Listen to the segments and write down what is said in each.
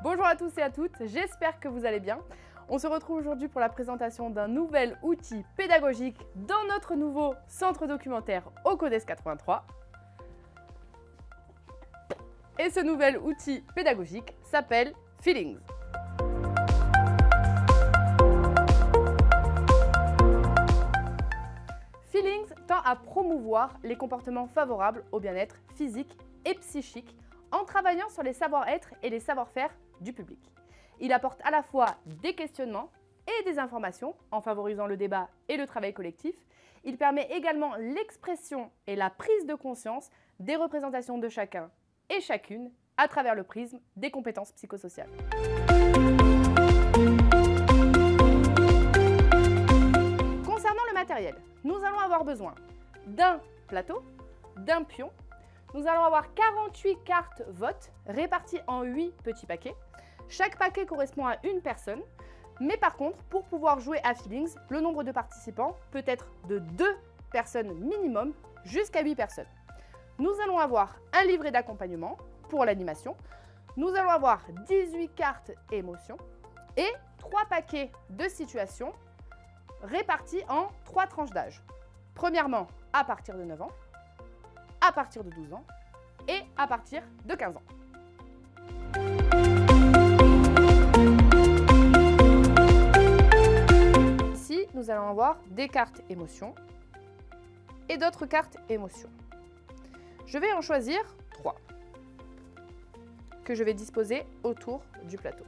Bonjour à tous et à toutes, j'espère que vous allez bien. On se retrouve aujourd'hui pour la présentation d'un nouvel outil pédagogique dans notre nouveau centre documentaire au CODES 83. Et ce nouvel outil pédagogique s'appelle Feelings. Feelings tend à promouvoir les comportements favorables au bien-être physique et psychique en travaillant sur les savoir-être et les savoir-faire du public. Il apporte à la fois des questionnements et des informations en favorisant le débat et le travail collectif. Il permet également l'expression et la prise de conscience des représentations de chacun et chacune à travers le prisme des compétences psychosociales. Concernant le matériel, nous allons avoir besoin d'un plateau, d'un pion. Nous allons avoir 48 cartes vote réparties en 8 petits paquets. Chaque paquet correspond à une personne, mais par contre, pour pouvoir jouer à Feelings, le nombre de participants peut être de 2 personnes minimum jusqu'à 8 personnes. Nous allons avoir un livret d'accompagnement pour l'animation. Nous allons avoir 18 cartes émotions et 3 paquets de situations répartis en 3 tranches d'âge. Premièrement, à partir de 9 ans, à partir de 12 ans et à partir de 15 ans. Ici, nous allons avoir des cartes émotions et d'autres cartes émotions. Je vais en choisir 3 que je vais disposer autour du plateau.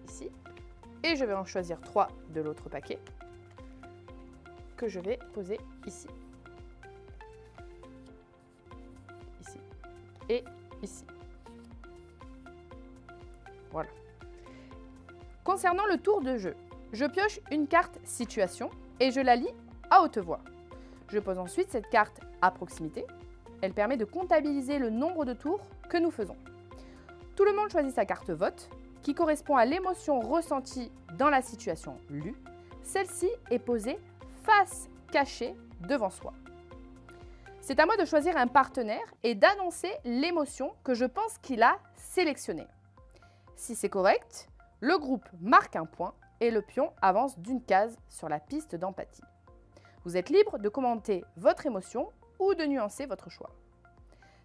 Ici. Et je vais en choisir 3 de l'autre paquet que je vais poser ici. Ici. Et ici. Voilà. Concernant le tour de jeu, je pioche une carte situation et je la lis à haute voix. Je pose ensuite cette carte à proximité. Elle permet de comptabiliser le nombre de tours que nous faisons. Tout le monde choisit sa carte vote qui correspond à l'émotion ressentie dans la situation lue. Celle-ci est posée face cachée devant soi. C'est à moi de choisir un partenaire et d'annoncer l'émotion que je pense qu'il a sélectionnée. Si c'est correct, le groupe marque un point et le pion avance d'une case sur la piste d'empathie. Vous êtes libre de commenter votre émotion ou de nuancer votre choix.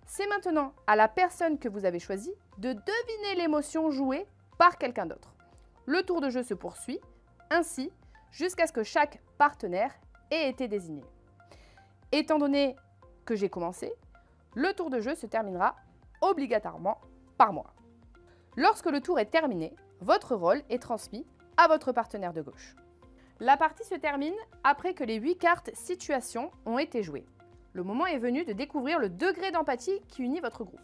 C'est maintenant à la personne que vous avez choisie de deviner l'émotion jouée par quelqu'un d'autre. Le tour de jeu se poursuit ainsi jusqu'à ce que chaque partenaire ait été désigné. Étant donné que j'ai commencé, le tour de jeu se terminera obligatoirement par moi. Lorsque le tour est terminé, votre rôle est transmis à votre partenaire de gauche. La partie se termine après que les 8 cartes situations ont été jouées. Le moment est venu de découvrir le degré d'empathie qui unit votre groupe.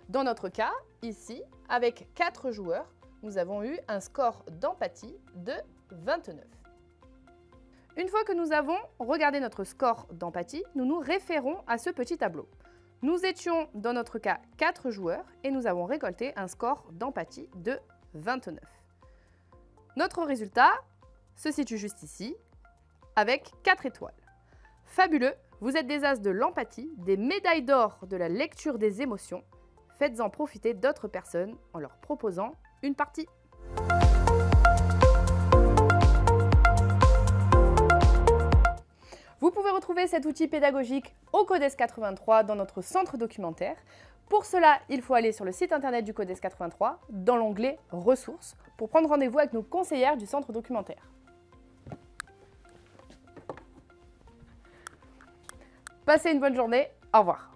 Dans notre cas, ici, avec 4 joueurs, nous avons eu un score d'empathie de 29. Une fois que nous avons regardé notre score d'empathie, nous nous référons à ce petit tableau. Nous étions, dans notre cas, 4 joueurs et nous avons récolté un score d'empathie de 29. Notre résultat se situe juste ici, avec 4 étoiles. Fabuleux, vous êtes des as de l'empathie, des médailles d'or de la lecture des émotions. Faites-en profiter d'autres personnes en leur proposant une partie. Vous pouvez retrouver cet outil pédagogique au CODES 83 dans notre centre documentaire. Pour cela, il faut aller sur le site internet du CODES 83 dans l'onglet Ressources pour prendre rendez-vous avec nos conseillères du centre documentaire. Passez une bonne journée, au revoir.